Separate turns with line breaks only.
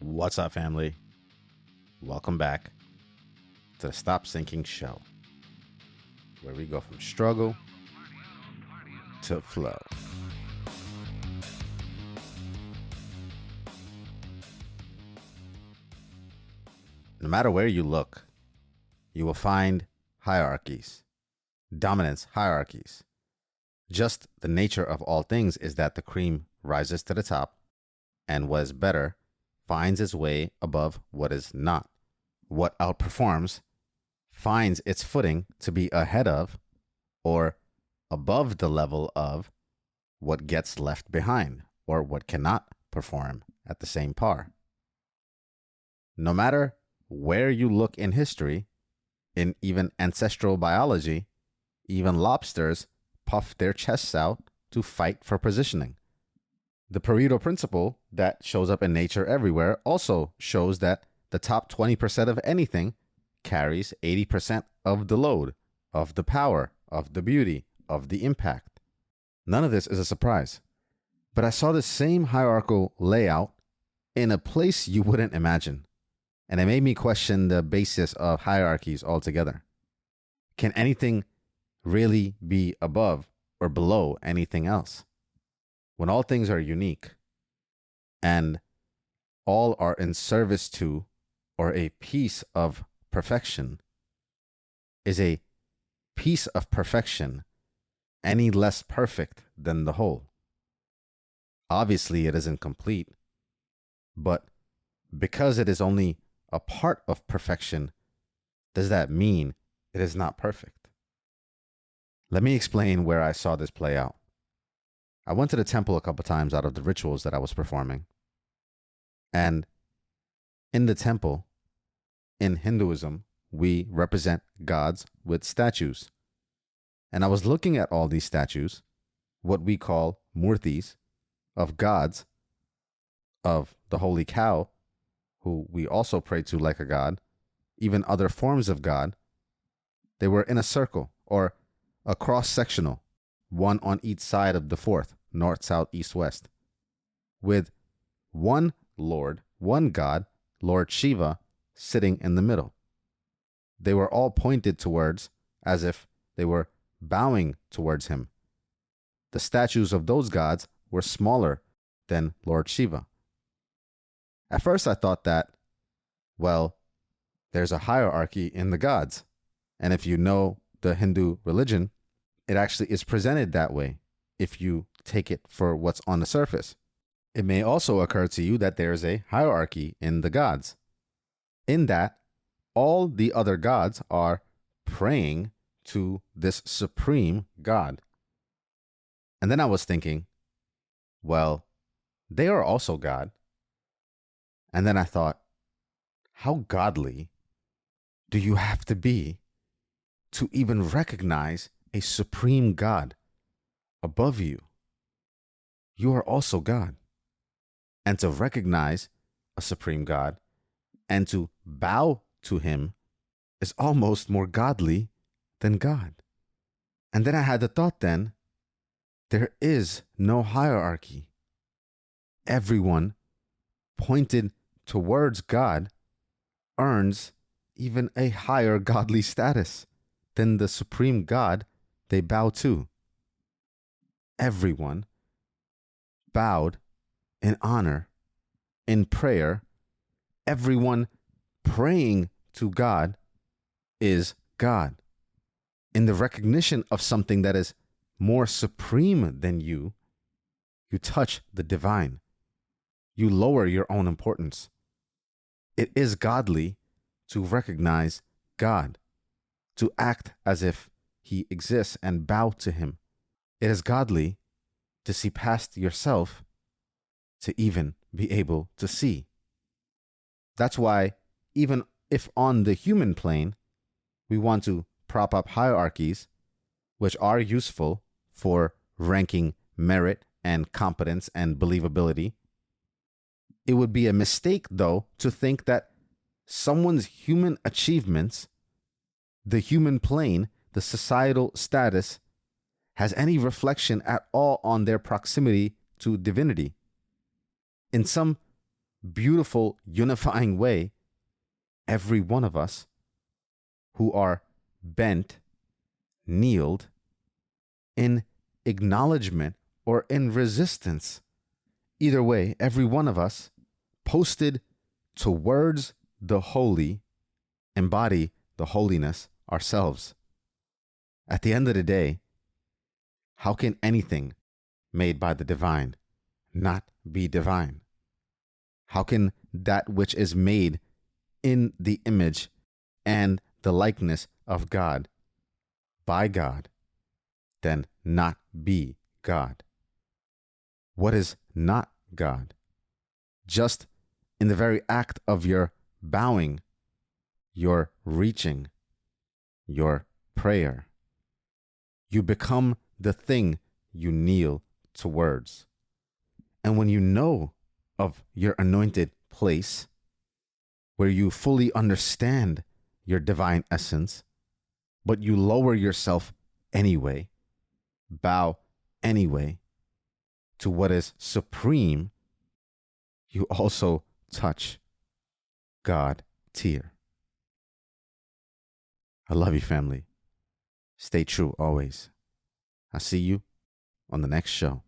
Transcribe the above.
What's up, family? Welcome back to the Stop Sinking Show, where we go from struggle to flow. No matter where you look, you will find hierarchies, dominance hierarchies. Just the nature of all things is that the cream rises to the top, and what is better finds its way above what is not. What outperforms finds its footing to be ahead of or above the level of what gets left behind or what cannot perform at the same par. No matter where you look in history, in even ancestral biology, even lobsters puff their chests out to fight for positioning. The Pareto principle that shows up in nature everywhere also shows that the top 20% of anything carries 80% of the load, of the power, of the beauty, of the impact. None of this is a surprise. But I saw the same hierarchical layout in a place you wouldn't imagine. And it made me question the basis of hierarchies altogether. Can anything really be above or below anything else? When all things are unique and all are in service to or a piece of perfection, is a piece of perfection any less perfect than the whole? Obviously, it isn't complete, but because it is only a part of perfection, does that mean it is not perfect? Let me explain where I saw this play out. I went to the temple a couple times out of the rituals that I was performing. And in the temple, in Hinduism, we represent gods with statues. And I was looking at all these statues, what we call murtis, of gods, of the holy cow, who we also pray to like a god, even other forms of God. They were in a circle or a cross-sectional, one on each side of the fourth, north, south, east, west, with one Lord, one God, Lord Shiva, sitting in the middle. They were all pointed towards as if they were bowing towards him. The statues of those gods were smaller than Lord Shiva. At first I thought that, well, there's a hierarchy in the gods. And if you know the Hindu religion, it actually is presented that way if you take it for what's on the surface. It may also occur to you that there's a hierarchy in the gods, in that all the other gods are praying to this supreme God. And then I was thinking, well, they are also God. And then I thought, how godly do you have to be to even recognize a supreme God above you? You are also God. And to recognize a supreme God and to bow to him is almost more godly than God. And then I had the thought then, there is no hierarchy. Everyone pointed towards God earns even a higher godly status than the supreme God they bow to. Everyone bowed in honor, in prayer. Everyone praying to God is God. In the recognition of something that is more supreme than you, you touch the divine. You lower your own importance. It is godly to recognize God, to act as if he exists and bow to him. It is godly to see past yourself to even be able to see. That's why, even if on the human plane, we want to prop up hierarchies, which are useful for ranking merit and competence and believability, it would be a mistake, though, to think that someone's human achievements, the human plane, the societal status, has any reflection at all on their proximity to divinity. In some beautiful, unifying way, every one of us who are bent, kneeled in acknowledgement or in resistance. Either way, every one of us posted towards the holy, embody the holiness ourselves. At the end of the day, how can anything made by the divine not be divine? How can that which is made in the image and the likeness of God by God then not be God? What is not God? Just in the very act of your bowing, your reaching, your prayer, you become the thing you kneel towards. And when you know of your anointed place, where you fully understand your divine essence, but you lower yourself anyway, bow anyway to what is supreme, you also touch God tier. I love you, family. Stay true always. I'll see you on the next show.